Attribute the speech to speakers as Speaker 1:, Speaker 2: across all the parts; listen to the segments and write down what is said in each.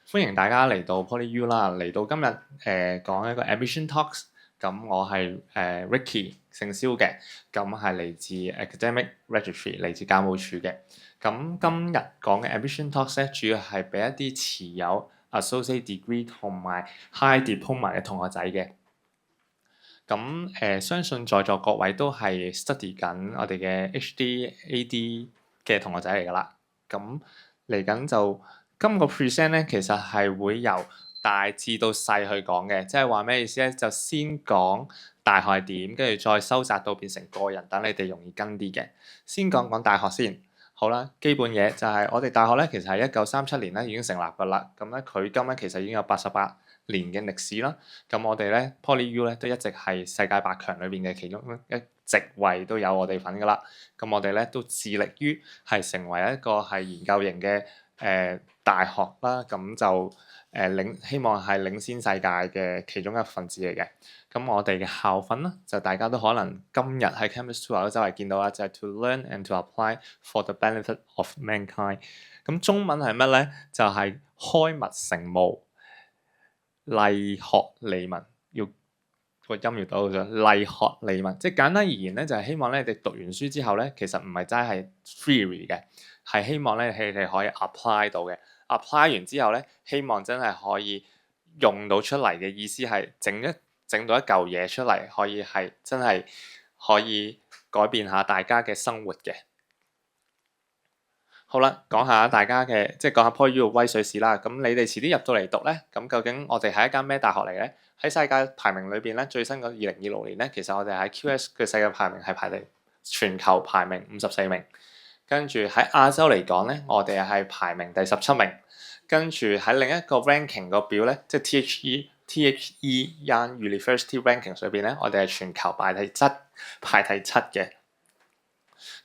Speaker 1: 歡迎大家嚟到 PolyU 啦，嚟到今日講一個 Admission Talks。咁我係Ricky 姓蕭嘅，咁係嚟自 Academic Registry 嚟自教務處嘅。咁今日講嘅 Admission Talks 咧，主要係俾一啲持有 Associate Degree 同埋 High Diploma 嘅同學仔嘅。咁相信在座各位都係 study 緊我哋嘅 HD、AD 嘅同學仔嚟㗎啦。咁嚟緊就今個 present 咧，其實係會由大至到細去講嘅，即係話咩意思咧？就先講大學係點，跟住再收窄到變成個人，等你哋容易跟啲嘅。先講講大學先。好啦，基本嘢就係我哋大學咧，其實係1937年咧已經成立㗎啦。咁咧佢今咧其實已經有88年嘅歷史啦。咁我哋咧 PolyU 咧都一直係世界100強裏邊嘅其中一席位都有我哋份㗎啦。咁我哋咧都致力於係成為一個係研究型嘅大學啦。咁就希望係領先世界嘅其中一份子嚟嘅。咁我哋嘅校訓啦，就大家都可能今日喺 Campus Tour 都周圍見到啦，就係 To learn and to apply for the benefit of mankind。咁中文係乜咧？就係開密成務，勵學利民，要個音要到咗，勵學利民，即係簡單而言咧，就係希望咧你哋讀完書之後咧，其實唔係齋係 theory 嘅，係希望咧你哋可以 apply 到嘅。apply 完之後咧，希望真係可以用到出嚟嘅意思係整到一嚿嘢出嚟，可以係真係可以改變下大家嘅生活嘅。好啦，講下大家嘅，即係講下 PolyU 嘅威水史啦。咁你哋遲啲入到嚟讀咧，咁究竟我哋係一間咩大學嚟咧？喺世界排名裏邊咧，最新嘅2026年咧，其實我哋喺 QS 嘅世界排名係排第全球排名54名。跟住喺亞洲嚟講咧，我哋係排名第17名。跟住喺另一個 ranking 個表咧，即係 THE Young University Ranking 裏邊咧，我哋係全球排第7嘅。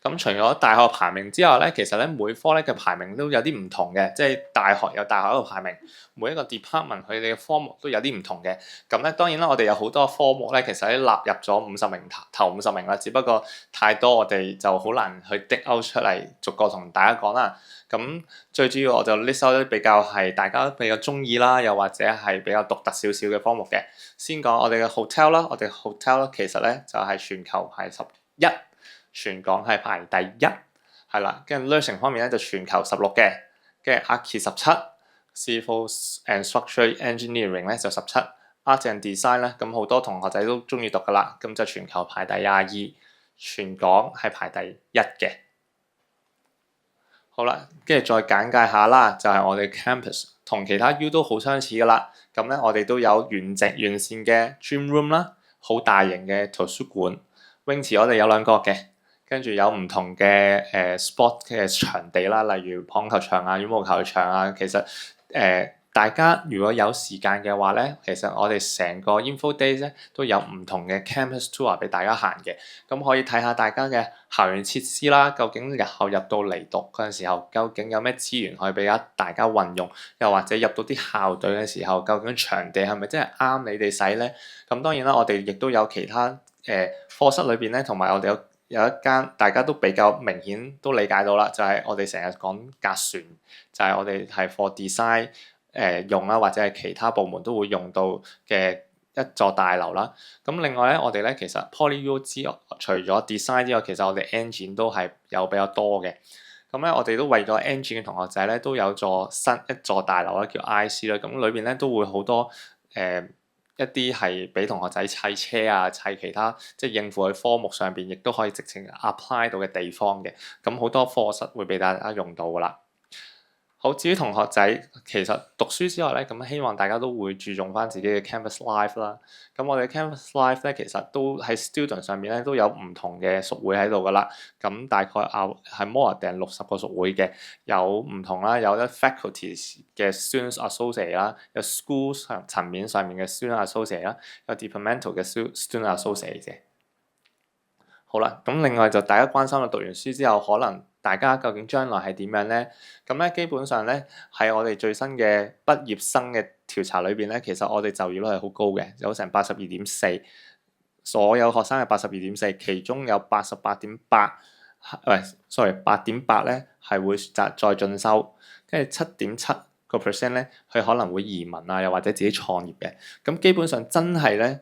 Speaker 1: 咁除咗大學排名之外咧，其實咧每科咧嘅排名都有啲唔同嘅，即係大學有大學一個排名，每一個 department 佢哋嘅科目都有啲唔同嘅。咁咧當然啦，我哋有好多科目咧，其實都納入咗50名頭50名啦，只不過太多我哋就好難去 dig out 出嚟，逐個同大家講啦。咁最主要我就 list out 啲比較係大家比較中意啦，又或者係比較獨特少少嘅科目嘅。先講我哋嘅 hotel 啦，我哋 hotel 其實咧就係全球排11。全港係排第1，係啦。跟住 nursing 方面咧就全球16嘅，跟住 Archi 17，Civil and Structural Engineering 咧就17，Art and Design 咧咁好多同學仔都中意讀噶啦，咁就全球排第22，全港係排第1嘅。好啦，跟住再簡介下啦，就係我哋 campus 同其他 U 都好相似噶啦。咁咧我哋都有完善嘅 gym room 啦，好大型嘅圖書館，泳池我哋有2個嘅。跟住有唔同嘅sport 嘅場地啦，例如棒球場啊、羽毛球場啊。其實大家如果有時間嘅話咧，其實我哋成個 Info Days 咧都有唔同嘅 campus tour 俾大家行嘅。咁可以睇下大家嘅校園設施啦，究竟日後入到嚟讀嗰陣時候，究竟有咩資源可以俾大家運用，又或者入到啲校隊嘅時候，究竟場地係咪真係啱你哋使咧？咁當然啦，我哋亦都有其他課室裏邊咧，同埋我哋有一間大家都比較明顯都理解到啦，就係我哋成日講隔船，就係我哋係 for design 用啦，或者係其他部門都會用到嘅一座大樓啦。咁另外咧，我哋咧其實 PolyU 除咗 design 之外，其實我哋 engine 都係有比較多嘅。咁咧，我哋都為咗 engine 嘅同學仔咧，都有一座大樓啦，叫 IC 啦。咁裏邊咧都會好多一啲係俾同學仔砌車啊、砌其他即係應付佢科目上邊，亦都可以直情 apply 到嘅地方嘅。咁好多課室會俾大家用到噶啦。好，至於同學仔其實讀書之外咧，咁希望大家都會注重翻自己嘅 campus life 啦。咁我哋 campus life 咧，其實都喺 student 上面咧都有唔同嘅屬會喺度噶啦。咁大概係 more than 60個屬會嘅，有唔同啦，有啲 faculties 嘅 students associate 啦，有 school 層面上面嘅 student associate 啦，有 departmental 嘅 student associate 嘅。好啦，咁另外就大家關心啦，讀完書之後可能大家究竟將來係點樣咧？咁咧基本上咧喺我哋最新嘅畢業生嘅調查裏邊咧，其實我哋就業率係好高嘅，有成82.4，所有學生係82.4，其中有88.8，8.8咧係會再進修，跟住7.7個 percent 咧，佢可能會移民啊，又或者自己創業嘅。咁基本上真係咧，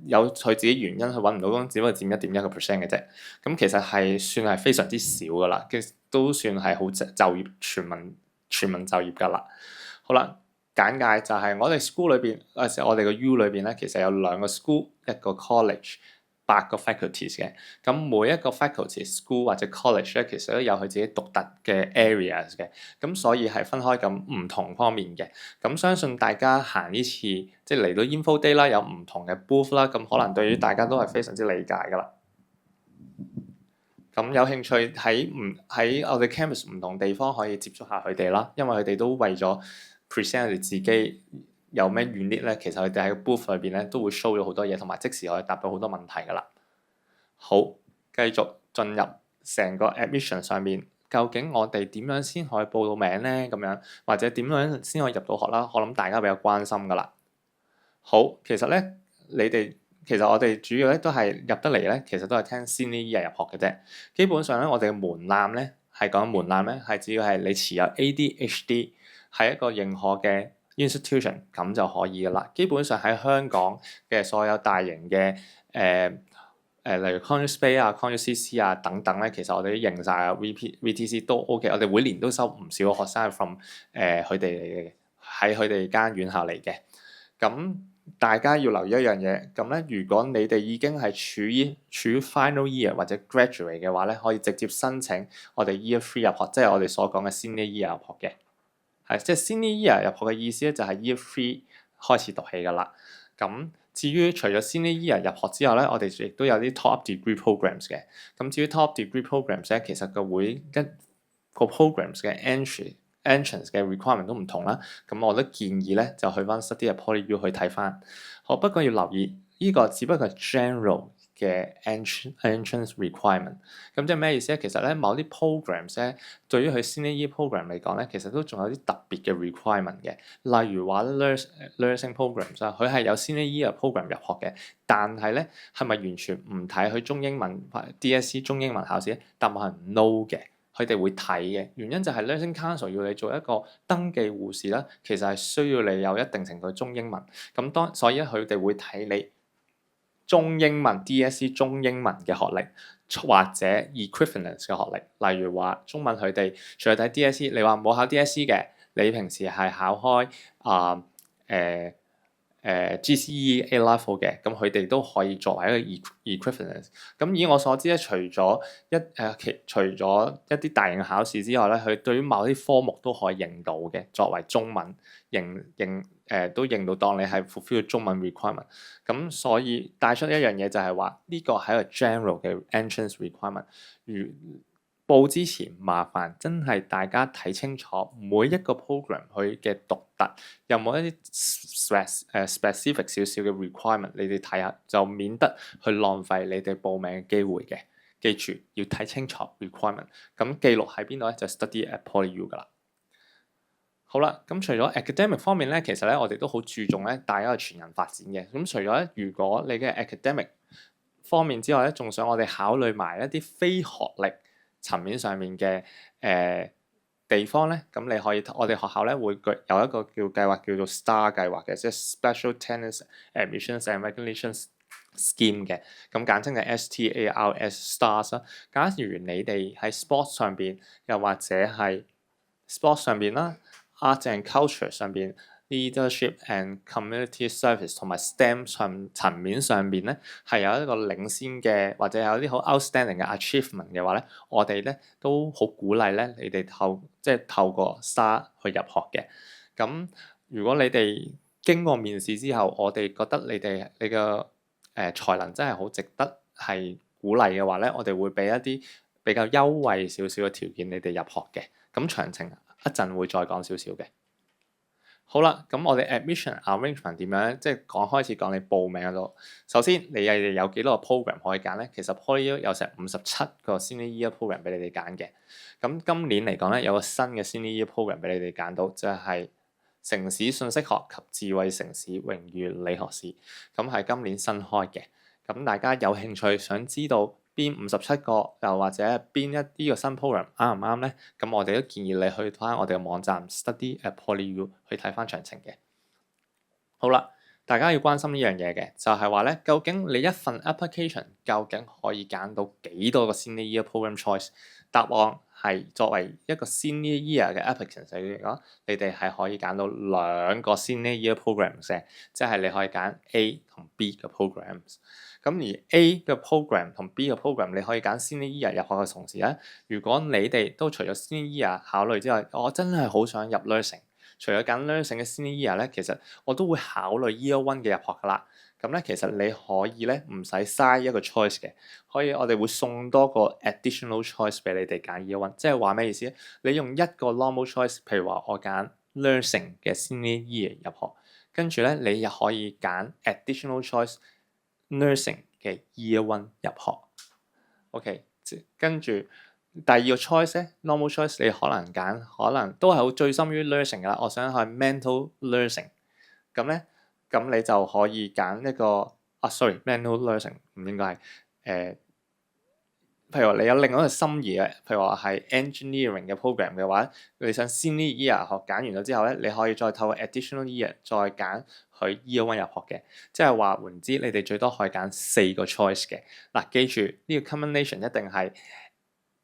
Speaker 1: 有佢自己原因去揾唔到工，只不過佔1.1% 嘅啫。咁其實係算係非常之少噶啦，其實都算係好就業全民就業噶啦。好啦，簡介就係我哋 school 裏邊，我哋個 U 裏邊咧，其實有2個 school，一個 college。8個 faculties 嘅，咁每一個 faculty school 或者 college 咧，其實都有佢自己獨特嘅 areas 嘅，咁所以係分開咁唔同方面嘅。咁相信大家行呢次即係嚟到 info day 啦，有唔同嘅 booth 啦，咁可能對於大家都係非常之理解噶啦。咁有興趣喺我哋 campus 唔同地方可以接觸下佢哋啦，因為佢哋都為咗 present 佢哋自己有咩 unique 咧，其實佢哋喺個 booth 裏邊咧都會 show 咗好多嘢，同埋即時可以答到好多問題噶啦。好，繼續進入成個 admission 上面，究竟我哋點樣先可以報到名咧？咁樣或者點樣先可以入到學啦？我諗大家比較關心噶啦。好，其實咧，其實我哋主要咧都係入得嚟咧，其實都係聽 Senior Year 入學嘅啫。基本上咧，我哋嘅門檻咧係講門檻咧，係只要係你持有 ADHD 係一個認可嘅 institution 咁就可以噶啦。基本上喺香港嘅所有大型嘅例如 Conus Bay 啊、Conus CC 啊等等咧，其實我哋都認晒啊 VTC 都 OK。我哋每年都收唔少學生係 from 佢哋嚟嘅，喺佢哋間院校嚟嘅。咁大家要留意一樣嘢，咁咧如果你哋已經係處於 final year 或者 graduate 嘅話咧，可以直接申請我哋 year 3入學，即係我哋所講嘅 senior year 入學嘅。係即係 senior year 入學嘅意思咧，就係 year 3開始讀起噶啦。咁至於除咗 senior year 入學之後咧，我哋亦都有啲 top up degree programs 嘅。咁至於 top up degree programs 咧，其實個 programs 嘅 entrance 嘅 requirement 都唔同啦。咁我都建議咧就去翻 Study at Poly U 去睇翻。好，不過要留意呢個只不過係 general 嘅 entrance requirement。咁即係咩意思咧？其實咧某啲 programs 咧，對於佢 senior year program 嚟講咧，其實都仲有啲特別嘅 requirement 嘅。例如話 nursing programs 啦，佢係有 senior year program 入學嘅，但係咧係咪完全唔睇佢中英文 DSE 中英文考試咧？答案係 no 嘅。佢哋會睇嘅原因就係 Nursing Council 要你做一個登記護士啦，其實係需要你有一定程度中英文。咁所以咧佢哋會睇你中英文 DSE 中英文嘅學歷或者 equivalence 嘅學歷。例如話中文佢哋除咗睇 DSE，你話冇考 DSE 嘅，你平時係考開GCE A level 嘅，咁佢哋都可以作為一個 equivalence。咁以我所知咧，除咗一啲大型考試之外咧，佢對於某啲科目都可以認到嘅，作為中文都認到當你係 fulfill 中文 requirement。咁所以帶出一樣嘢就係話呢個係一個 general 嘅 entrance requirement。報之前麻煩真係大家睇清楚每一個 program 佢嘅獨特，有冇一啲specific 少少嘅 requirement，你哋睇下就免得去浪費你哋報名嘅機會嘅。記住要睇清楚 requirement。咁記錄喺邊度咧？就 study at Poly U 噶啦。好啦，咁除咗 academic 方面咧，其實咧我哋都好注重咧大家嘅全人發展嘅。咁除咗如果你嘅 academic 方面之外咧，仲想我哋考慮埋一啲非學歷層面上面嘅地方咧，咁你可以我哋學校咧會有一個計劃叫做 STAR 計劃嘅，即係 Special Talents Admissions and Recognition Scheme 嘅，咁簡稱係 STARS。假如你哋喺 sports 上邊，又或者係 sports 上邊啦，art and culture 上邊，leadership and community service 同埋 STEM 層面上邊咧，係有一個領先嘅或者有啲好 outstanding 嘅 achievement 嘅話咧，我哋咧都好鼓勵咧你哋透過 STAR 去入學嘅。咁如果你哋經過面試之後，我哋覺得你嘅才能真係好值得係鼓勵嘅話咧，我哋會俾一啲比較優惠少少嘅條件你哋入學嘅。咁詳情一陣會再講少少嘅。好啦，咁我哋 admission arrangement 點樣咧？即係開始講你報名嗰度。首先，你哋有幾多個 program 可以揀咧？其實 Poly U 有成57個 senior year program 俾你哋揀嘅。咁今年嚟講咧，有個新嘅 senior year program 俾你哋揀到，就係城市信息學及智慧城市榮譽理學士。咁係今年新開嘅。咁大家有興趣想知道邊57個，又或者邊一啲個新 program 啱唔啱呢？咁我哋都建議你去翻我哋嘅網站 study@PolyU 去睇翻詳情嘅。好啦，大家要關心呢樣嘢嘅，就係話咧，究竟你一份 application 究竟可以揀到幾多個 senior year program choice？答案係作為一個 senior year 嘅 applicant 嚟講，你哋係可以揀到2個 senior year programs 嘅，即係你可以揀 A 同 B 嘅 programs。咁而 A 嘅 program 同 B 嘅 program，你可以揀 senior year 入學嘅同時咧，如果你哋都除咗 senior year 考慮之外，我真係好想入 nursing。除咗揀 nursing 嘅 senior year 咧，其實我都會考慮 year one 嘅入學噶啦。咁咧，其實你可以咧唔使嘥一個 choice 嘅，可以我哋會送多個 additional choice 俾你哋揀 year one。即係話咩意思咧？你用一個 normal choice，譬如話我揀 nursing 嘅 senior year 入學，跟住咧你又可以揀 additional choice nursing 嘅 year one 入學。OK， 跟住。第二個 choice 咧 ，normal choice 你可能揀，可能都係好醉心於 nursing 噶啦。我想去 mental nursing， 咁咧，咁你就可以揀一個mental nursing 唔應該係譬如話你有另外一個心儀嘅，譬如話係 engineering 嘅 program 嘅話，你想 senior year 學揀完咗之後咧，你可以再透過 additional year 再揀去 year one 入學嘅，即係話換言之，你哋最多可以揀4個 choice 嘅。嗱，記住呢個 combination 一定係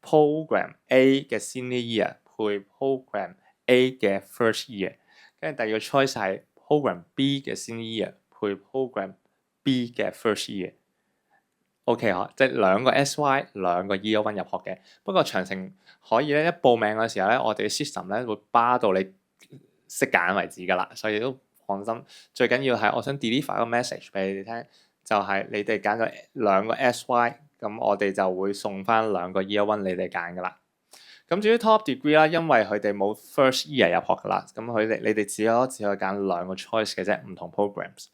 Speaker 1: Program A 嘅 senior year 配 Program A 嘅 first year， 跟住第二個 choice 係 Program B 嘅 senior year 配 Program B 嘅 first year。OK 呵，即係2個 SY 2個 year one 入學嘅。不過詳情可以咧，一報名嘅時候咧，我哋嘅 system 咧會巴到你識揀為止㗎啦，所以都放心。最緊要係我想 deliver 個 message 俾你哋聽，就係你哋揀咗2個 SY。咁我哋就會送翻2個 year one 你哋揀噶啦。咁至於 top degree 啦，因為佢哋冇 first year 入學噶啦，咁你哋只可以揀2個 choice 嘅啫，唔同 programs。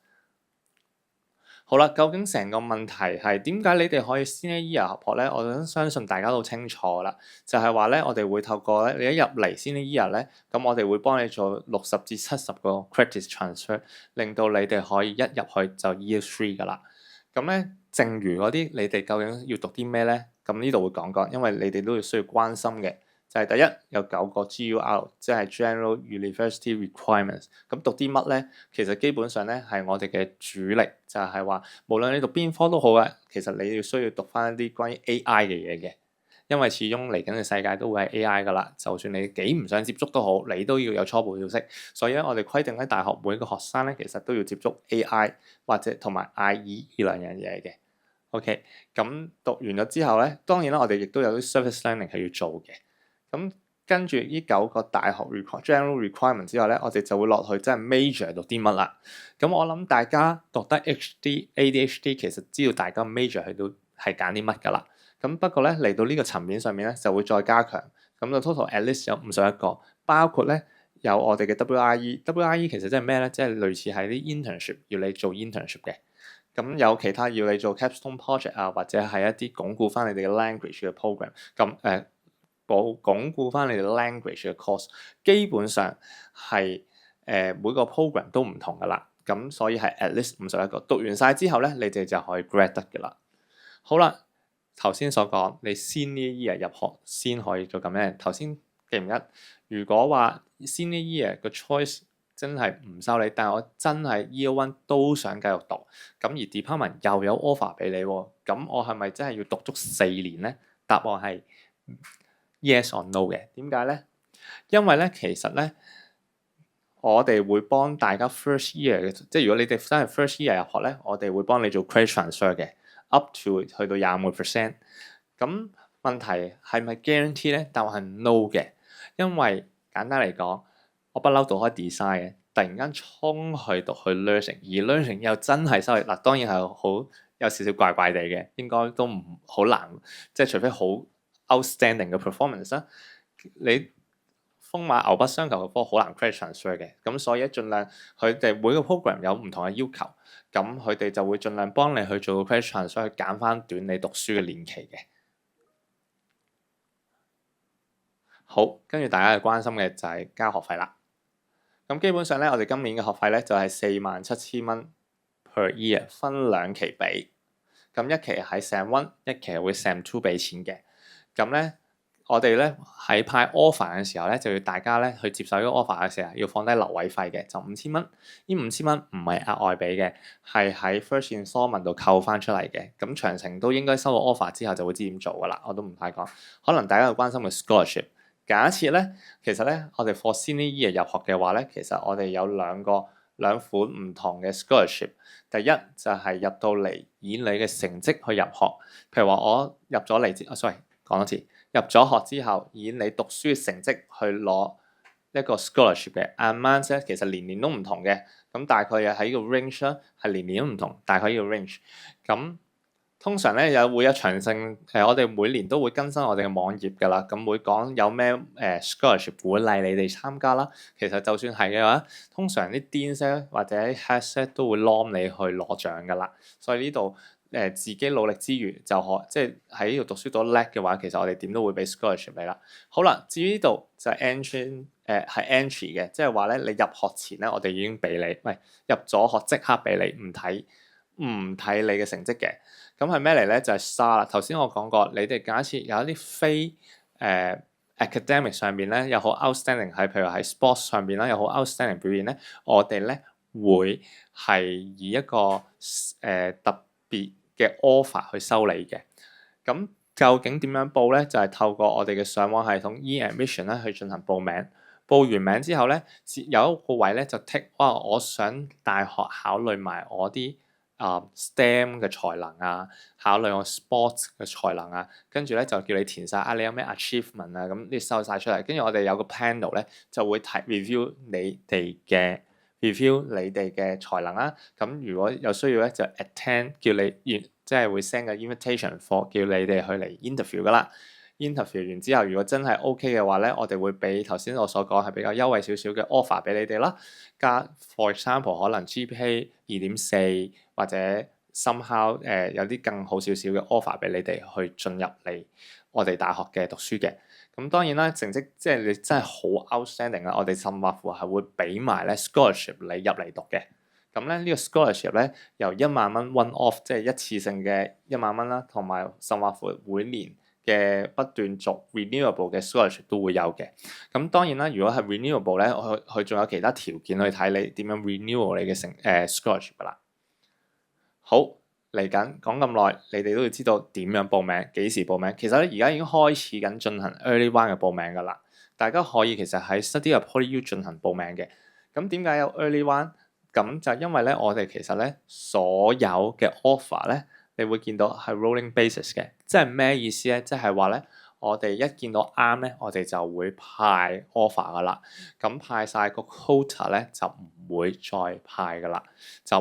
Speaker 1: 好啦，究竟成個問題係點解你哋可以 senior year 入學咧？我相信大家都清楚啦，就係話咧，我哋會透過咧，你一入嚟 senior year 咧，咁我哋會幫你做60至70個 credit transfer，令到你哋可以一入去就 year 3噶啦。咁咧，正如嗰啲你哋究竟要讀啲咩咧？咁呢度會講講，因為你哋都要需要關心嘅，就係第一有9個 GUR，即係 General University Requirements。咁讀啲乜咧？其實基本上咧係我哋嘅主力，就係話無論你讀邊科都好嘅，其實你要需要讀翻一啲關於 AI 嘅嘢嘅。因為始終嚟緊嘅世界都會係 AI 噶啦，就算你幾唔想接觸都好，你都要有初步曉識。所以咧，我哋規定喺大學每個學生咧，其實都要接觸 AI 或者同埋 IE 呢兩樣嘢嘅。OK，咁讀完咗之後咧，當然啦，我哋亦都有啲 service learning 係要做嘅。咁跟住呢9個大學 general requirement 之後咧，我哋就會落去真係 major 讀啲乜啦。咁我諗大家讀得 ADHD 其實知道大家 major 去到係揀啲乜㗎啦。咁不過咧，嚟到呢個層面上面咧，就會再加強。咁就 total at least 有51個，包括咧有我哋嘅 WIE。WIE 其實即係咩咧？即係類似係啲 internship 要你做 internship 嘅。咁有其他要你做 capstone project 啊，或者係一啲鞏固翻你哋嘅 language 嘅 program。咁鞏固翻你哋 language 嘅 course，基本上係每個 program 都唔同噶啦。咁所以係 at least 51個。讀完晒之後咧，你哋就可以 grad 得嘅啦。好啦。頭先所講，你 senior year 入學先可以做咁樣。頭先記唔記得？如果話 senior year 個 choice 真係唔收你，但係我真係 year one 都想繼續讀，咁而 department 又有 offer 俾你喎，咁我係咪真係要讀足4年咧？答案係 yes or no 嘅。點解咧？因為咧，其實咧，我哋會幫大家 first year 嘅，即係如果你哋真係 first year 入學咧，我哋會幫你做 credit transfer 嘅。up to 去到25%，咁問題係咪 guarantee 咧？答案係 no 嘅，因為簡單嚟講，我不嬲讀開 design 嘅，突然間衝去讀去 nursing，而 nursing 又真係收你嗱，當然係好有少少怪怪地嘅，應該都唔好難，即係除非好 outstanding 嘅 performance 啦，你風馬牛不相及嘅科好難 credit transfer 嘅，咁所以盡量佢哋每個 program 有唔同嘅要求。咁佢哋就會盡量幫你去做 credit transfer，去減翻短你讀書嘅年期嘅。好，跟住大家嘅關心嘅就係交學費啦。咁基本上咧，我哋今年嘅學費咧就係47,000蚊 per year，分2期俾。咁一期係 Sem 1，一期係會 Sem 2俾錢嘅。咁咧，我哋咧喺派 offer 嘅時候咧，就要大家咧去接受呢個 offer 嘅時候，要放低留位費嘅，就5000蚊。呢5000蚊唔係額外俾嘅，係喺 first installment 度扣翻出嚟嘅。咁詳情都應該收到 offer 之後就會知點做噶啦，我都唔太講。可能大家有關心嘅 scholarship。假設咧，其實咧，我哋 for senior year 入學嘅話咧，其實我哋有兩款唔同嘅 scholarship。第一就係入到嚟以你嘅成績去入學，譬如話我入咗嚟sorry 講多次，入咗學之後以你讀書嘅成績去攞一個 scholarship 嘅 amount 咧，其實年年都唔同嘅，咁大概又喺個 range 啦，係年年都唔同，大概呢個 range 咁。通常咧會有詳細我哋每年都會更新我哋嘅網頁㗎啦，咁會講有咩scholarship 鼓勵你哋參加啦。其實就算係嘅話，通常啲 deans 或者 heads 都會 nom 你去攞獎㗎啦。所以呢度自己努力之餘，就即係喺呢度讀書讀得叻嘅話，其實我哋點都會俾 scholarship 你啦。好啦，至於呢度就係 entry 係 entry 嘅，即係話咧你入學前咧，我哋已經俾你，喂入咗學即刻俾你，唔睇你嘅成績嘅。咁係咩嚟咧？就係 STAR 啦。頭先我講過，你哋假設有一啲非academic 上邊咧有好 outstanding，係譬如喺 sports 上邊啦有好 outstanding 表現咧，我哋咧會係以一個特別嘅 offer 去收你嘅。咁究竟點樣報咧？就係透過我哋嘅上網系統 e-admission 咧去進行報名。報完名之後咧，有一個位咧就 tick，我想大學考慮埋我啲STEM 嘅才能啊，考慮我 sports 嘅才能啊，跟住咧就叫你填晒你有咩 achievement 啊，咁你收晒出嚟，跟住我哋有個 panel 咧就會睇 review 你哋嘅才能啦。咁如果有需要咧就 attend，叫你即係會 send 個 invitation for 叫你哋去嚟 interview 噶啦。interview 完之後，如果真係 OK 嘅話咧，我哋會俾頭先我所講係比較優惠少少嘅 offer 俾你哋啦。加 for example 可能 GPA 2.4或者 somehow 有啲更好少少嘅 offer 俾你哋去進入嚟我哋大學嘅讀書嘅。咁當然啦，成績即係你真係好 outstanding 啦，我哋甚或乎係會俾埋咧 scholarship 你入嚟讀嘅。咁咧呢個 scholarship 咧由1萬蚊 one off，即係一次性嘅1萬蚊啦，同埋甚或乎每年嘅不斷續 renewable 嘅 scholarship 都會有嘅。咁當然啦，如果係 renewable 咧，佢仲有其他條件去睇你點樣 renew 你嘅scholarship 噶啦。好，嚟緊講咁耐，你哋都要知道點樣報名，幾時報名。其實咧而家已經開始緊進行 early one 嘅報名噶啦。大家可以其實喺 Study Abroad PolyU 進行報名嘅。咁點解有 early one？咁就因為咧，我哋其實咧所有嘅 offer 咧，你會見到係 rolling basis 嘅，即係咩意思咧？即係話咧，我哋一見到啱咧，我哋就會派 offer 噶啦。咁派晒個 quota 咧，就唔會再派噶啦。就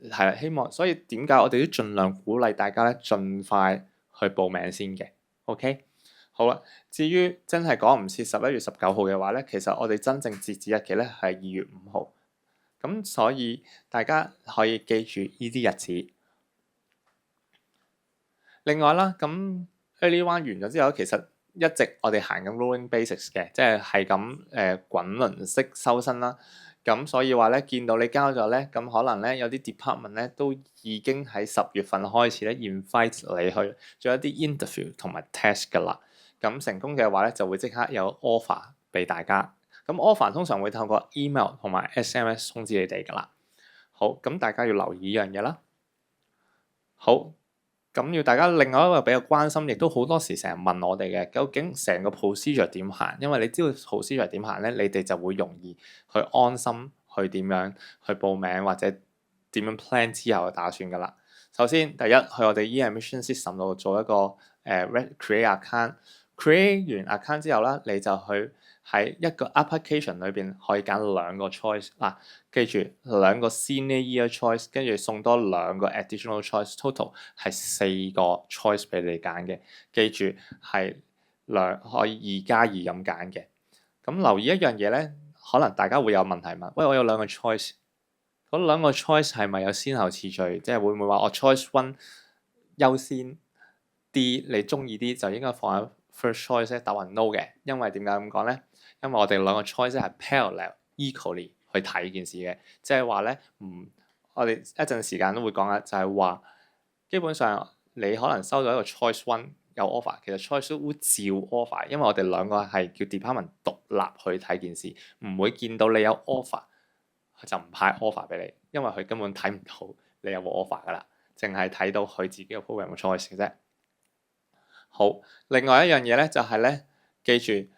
Speaker 1: 係啦，希望所以點解我哋都盡量鼓勵大家咧，盡快去報名先嘅。OK，好啦。至於真係講唔切11月19號嘅話咧，其實我哋真正截止日期咧係2月5號。咁所以大家可以記住呢啲日子。另外啦，咁 early one 完咗之後，其實一直我哋行緊 rolling basis 嘅，即係咁滾輪式收生啦。咁所以話咧，見到你交咗咧，咁可能咧有啲 department 咧都已經喺10月份開始咧 invite 你去做一啲 interview 同埋 test 㗎啦。咁成功嘅話咧，就會即刻有 offer 俾大家。咁 offer 通常會透過 email 同埋 SMS 通知你哋㗎啦。好，咁大家要留意呢樣嘢啦。好，咁要大家另外一個比較關心，亦都好多時成日問我哋嘅，究竟成個 procedure 點行？因為你知道 procedure 點行咧，你哋就會容易去安心去點樣去報名或者點樣 plan 之後嘅打算㗎啦。首先，第一去我哋 e-admission system 度做一個create account。create 完 account 之後啦，你就去喺一個 application 裏邊可以揀2個 choice 嗱，記住2個 senior year choice， 跟住送多2個 additional choice，total 係4個 choice 俾你揀嘅。記住係可以2+2咁揀嘅。咁留意一樣嘢咧，可能大家會有問題問，喂，我有2個 choice， 嗰2個 choice 係咪有先後次序？即係會唔會話我 choice 1優先啲，你中意啲就應該放喺first choice 咧？答案 no 嘅，因為點解咁講咧？因為我哋2個 choice 係 parallel equally 去睇件事嘅，即係話咧，我哋一陣時間都會講啦，就係話基本上你可能收到一個 choice one 有 offer，其實 choice two 照 offer，因為我哋兩個係叫 department 獨立去睇件事，唔會見到你有 offer 就唔派 offer 俾你，因為佢根本睇唔到你有冇 offer 噶啦，淨係睇到佢自己個 program 嘅 choice 嘅啫。好，另外一樣嘢咧就係咧，記住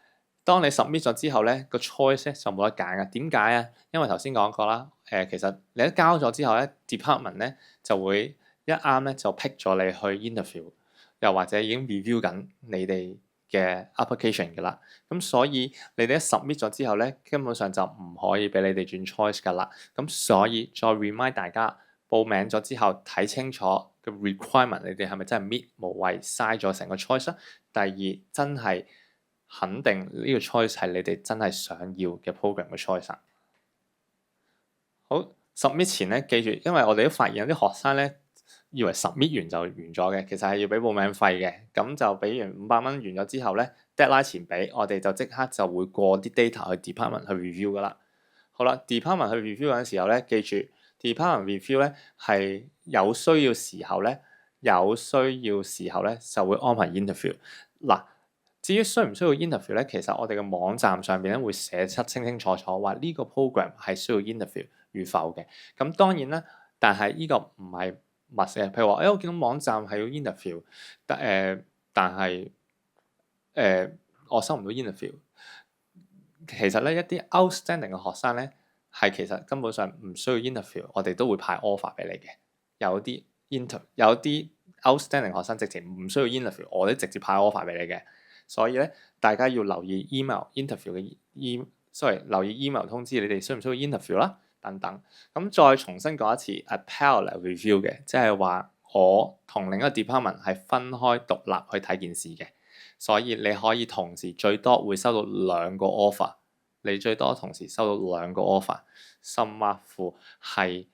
Speaker 1: 當你 submit 咗之後咧，個 choice 咧就冇得揀㗎。點解啊？因為頭先講過啦，其實你一交咗之後咧，department 咧就會一啱咧就 pick 咗你去 interview，又或者已經 review 緊你哋嘅 application 㗎啦。咁所以你哋一 submit 咗之後咧，根本上就唔可以俾你哋轉 choice 㗎啦。咁所以再 remind 大家報名咗之後睇清楚嘅 requirement，你哋係咪真係 meet，無謂嘥咗成個 choice。第二，真係肯定呢個 choice 係你哋真係想要嘅 program 嘅 choice。好，submit 前咧，記住，因為我哋都發現有啲學生咧以為 submit 完就完咗嘅，其實係要俾報名費嘅。咁就俾完500蚊完咗之後咧 deadline 前俾我哋就即刻就會過啲 data 去 department 去 review 噶啦。好啦，department 去 review 嗰陣時候咧，記住 department review 咧係有需要時候咧就會安排 interview。嗱，至於需唔需要 interview 咧，其實我哋嘅網站上邊咧會寫出清清楚楚話呢個 program 係需要 interview 與否嘅。咁當然啦，但係呢個唔係密嘅。譬如話，我見到網站係要 interview，但係我收唔到 interview。其實咧一啲 outstanding 嘅學生咧係其實根本上唔需要 interview，我哋都會派 offer 俾你嘅。有啲 outstanding 學生直情唔需要 interview，我哋直接派 offer 俾你嘅。所以咧，大家要留意 email interview 嘅留意 email 通知你哋需唔需要 interview 啦，等等。咁再重新講一次 a parallel review 嘅，即係話我同另一個 department 係分開獨立去睇件事嘅，所以你可以同時最多會收到2個 offer， 你最多同時收到2個 offer， 甚或乎係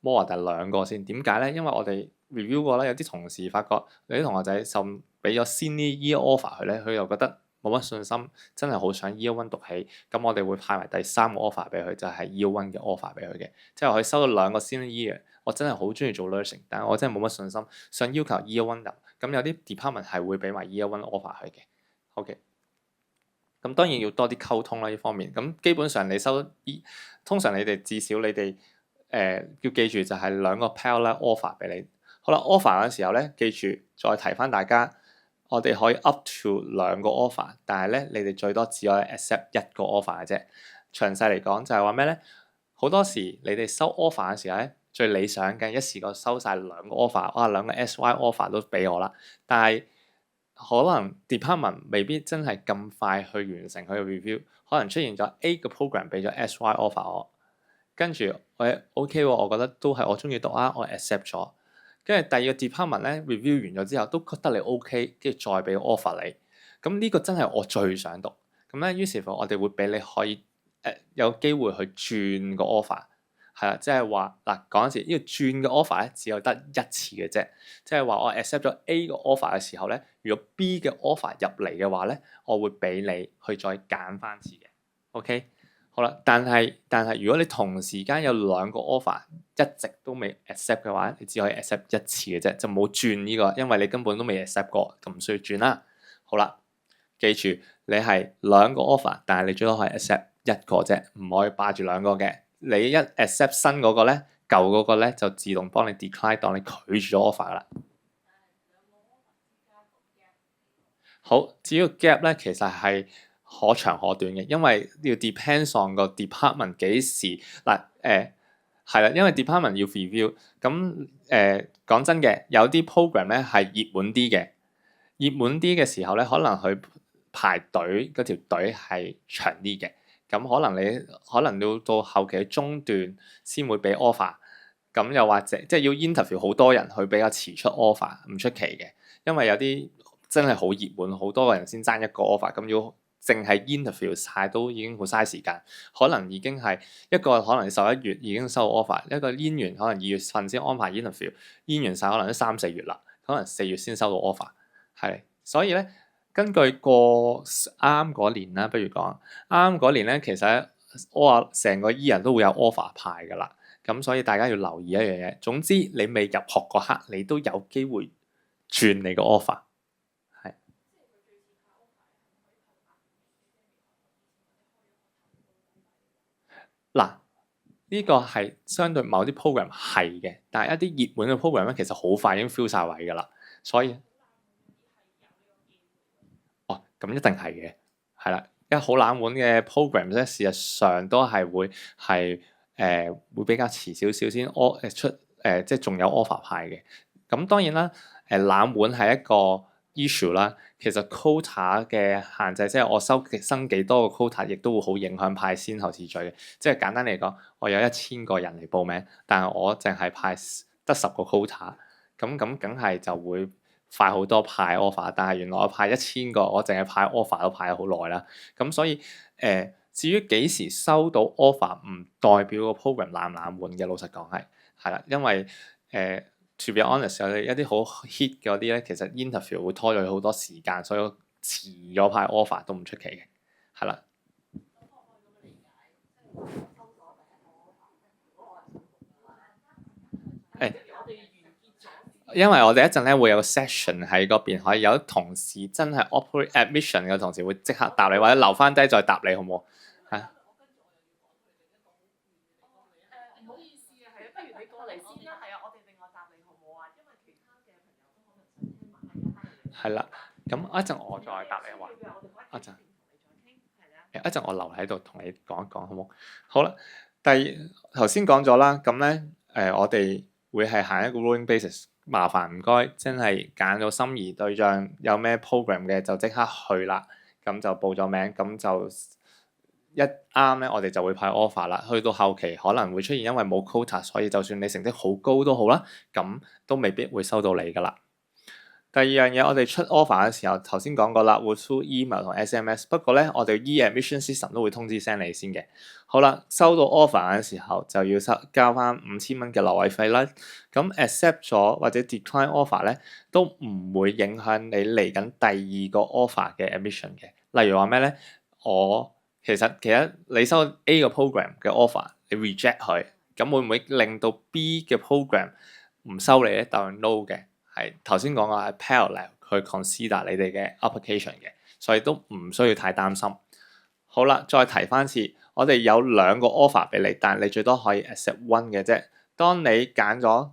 Speaker 1: 摩話第2個先。點解咧？因為我哋 review 過啦，有啲同事發覺有啲同學仔甚俾咗 senior year offer 佢咧，佢又覺得冇乜信心，真係好想 year one 讀起，咁我哋會派埋第3個 offer 俾佢，就係 year one 嘅 offer 俾佢嘅。即係佢收到2個 senior year，我真係好中意做 nursing，但係我真係冇乜信心，想要求 year one 入，咁有啲 department 係會俾埋 year one offer 佢嘅。OK， 咁當然要多啲溝通啦呢方面。咁基本上你通常你哋至少你哋要記住就係2個 parallel offer 俾你。好啦 offer 嘅時候咧，記住再提翻大家。我哋可以 up to 2個 offer， 但係咧你哋最多只可以 accept 1個 offer 嘅啫。詳細嚟講就係話咩咧？好多時你哋收 offer 嘅時候咧，最理想嘅一時過收晒2個 offer， 哇2個 SY offer 都俾我啦。但係可能 department 未必真係咁快去完成佢嘅 review， 可能出現咗 A 個 program 俾咗 SY offer 我，跟住我 OK 喎，我覺得都係我中意讀啊，我 accept 咗。跟住第二個 department 咧 review 完咗之後都覺得你 OK， 跟住再俾 offer 你。咁呢個真係我最想讀。咁咧於是乎我哋會俾你可以有機會去轉個 offer， 係啦，即係話嗱講一次，呢個轉嘅 offer 咧只有得1次嘅啫。即係話我 accept 咗 A 個 offer 嘅時候咧，如果 B 嘅 offer 入嚟嘅話咧，我會俾你去再揀翻次嘅。OK。好啦，但係如果你同時間有2個 offer 一直都未 accept 嘅話，你只可以 accept 1次嘅啫，就冇轉呢個，因為你根本都未 accept 過，咁唔需要轉啦。好啦，記住你係2個 offer，但係你最多可以 accept 1個啫，唔可以霸住2個嘅。你一 accept 新嗰個咧，舊嗰個咧就自動幫你 decline， 當你拒絕咗 offer 啦。好，至於個 gap 咧，其實係可長可短嘅，因為要 depends on 個 department 幾時嗱係啦，因為 department 要 review。咁講真嘅，有啲 program 咧係熱門啲嘅，熱門啲嘅時候咧，可能佢排隊嗰條隊係長啲嘅，咁可能要到後期嘅中段先會俾 offer。咁又或者即係要 interview 好多人去比較遲出 offer， 唔出奇嘅，因為有啲真係好熱門，好多個人先爭1個 offer， 咁要淨係 interview 晒都已經好嘥時間。可能已經係一個可能11月已經收 offer， 一個演員可能2月份先安排 interview， 演完晒可能都3、4月啦，可能4月先收到 offer。係，所以咧根據過啱嗰年啦，不如講啱嗰年咧，其實我話成個 year 都會有 offer 派㗎啦。咁所以大家要留意一樣嘢。總之你未入學嗰刻，你都有機會轉你個 offer。係嗱，呢個係相對某啲 program 係嘅，但係一啲熱門嘅 program 咧，其實好快已經 fill 晒位㗎啦。所以咁一定係嘅，係啦，因為好冷門嘅 program 咧，事實上都係會比較遲少少先即係仲有 offer 派嘅。咁當然啦，冷門係一個 issue 啦。其實 quota 嘅限制，即係我生幾多個 quota，亦都會好影響派先後次序嘅。即係簡單嚟講，我有1000個人嚟報名，但係我淨係派得10個 quota，咁梗係就會快好多派 offer。但係原來我派1000個，我淨係派 offer 都派咗好耐啦。咁所以至於幾時收到 offer，唔代表個 program 冷唔冷門嘅。老實講係啦，因為to be honest，有一啲好 hit 嘅嗰啲咧，其實 interview 會拖咗好多時間，所以遲咗派 offer 都唔出奇嘅，係啦。因為我哋一陣咧會有個 session 喺嗰邊，可以有同事真係 operate admission 嘅同事會即刻答你，或者留翻低再答你，好唔好？係。
Speaker 2: 唔好意思啊，係啊，不如你過嚟先啦，係啊，我哋另外答你好唔好啊？因為其他嘅朋友都可能想聽埋。
Speaker 1: 係啦，咁一陣我再答你話。一陣。一陣我留喺度同你講一講，好唔好？好啦，頭先講咗啦，咁咧我哋會係行一個 rolling basis，麻煩唔該，真係揀到心儀對象，有咩 program 嘅就即刻去啦，咁就報咗名，咁就一啱咧，我哋就會派 offer 啦。去到後期可能會出現因為冇 quota，所以就算你成績好高都好啦，咁都未必會收到你噶啦。第二樣嘢，我哋出 offer 嘅時候，頭先講過啦，會 through email 同 SMS。不過咧，我哋 e-admission system 都會通知 send 你先嘅。好啦，收到 offer 嘅時候就要交翻5000蚊嘅留位費啦。咁 accept 咗或者 decline offer 咧，都唔會影響你嚟緊第二個 offer 嘅 admission 嘅。例如話咩咧？其實你收 A 個 program 嘅 offer，你 reject 佢，咁會唔會令到 B 嘅 program 唔收你咧？答案 no 嘅。係頭先講嘅係 parallel 去 consider 你哋嘅 application 嘅，所以都唔需要太擔心。好啦，再提翻次，我哋有2個 offer 俾你，但係你最多可以 accept one 嘅啫。當你揀咗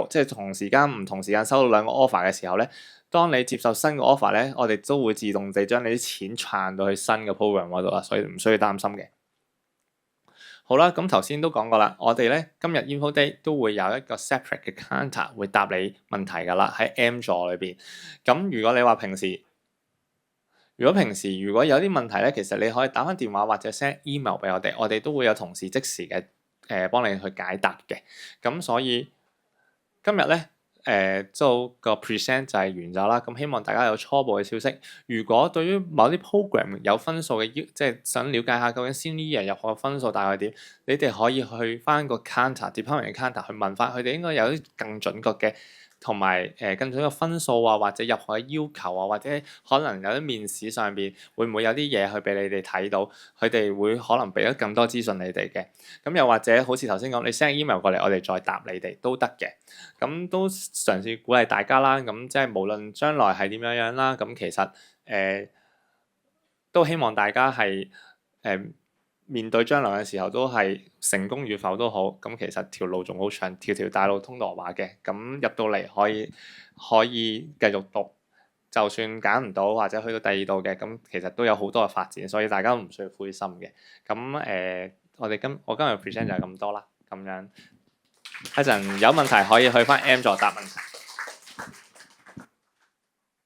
Speaker 1: 即係唔同時間收到2個 offer 嘅時候咧，當你接受新嘅 offer 咧，我哋都會自動地將你啲錢transfer到去新嘅 program 嗰度啦，所以唔需要擔心嘅。好啦，咁頭先都講過啦，我哋咧今日 Info Day 都會有一個 separate 嘅 counter 會答你問題㗎啦，喺 M 座裏邊。咁如果你話平時有啲問題咧，其實你可以打返電話或者 send email 俾我哋都會有同事即時嘅幫你去解答嘅。咁所以今日咧做個 present 就係完咗啦。咁希望大家有初步嘅消息。如果對於某啲 program 有分數嘅，即係想了解下究竟 senior 入學嘅分數大概點，你哋可以去翻個 department 嘅 counter 去問翻佢哋，應該有啲更準確嘅同埋更準確分數啊，或者入學嘅要求啊，或者可能有啲面試上邊會唔會有啲嘢去俾你哋睇到，佢哋會可能俾咗更多資訊你哋嘅。咁又或者好似頭先講，你 send email 過嚟，我哋再答你哋都得嘅。咁都嘗試鼓勵大家啦。咁即係無論將來係點樣啦，咁其實都希望大家係面對將來嘅時候都係成功與否都好。咁其實條路仲好長，條條大路通羅馬嘅。咁入到嚟可以繼續讀，就算揀唔到或者去到第二度嘅，咁其實都有好多嘅發展，所以大家都唔需要灰心嘅。咁我今日 present 就係咁多啦。咁樣一陣有問題可以去翻 M 座答問題。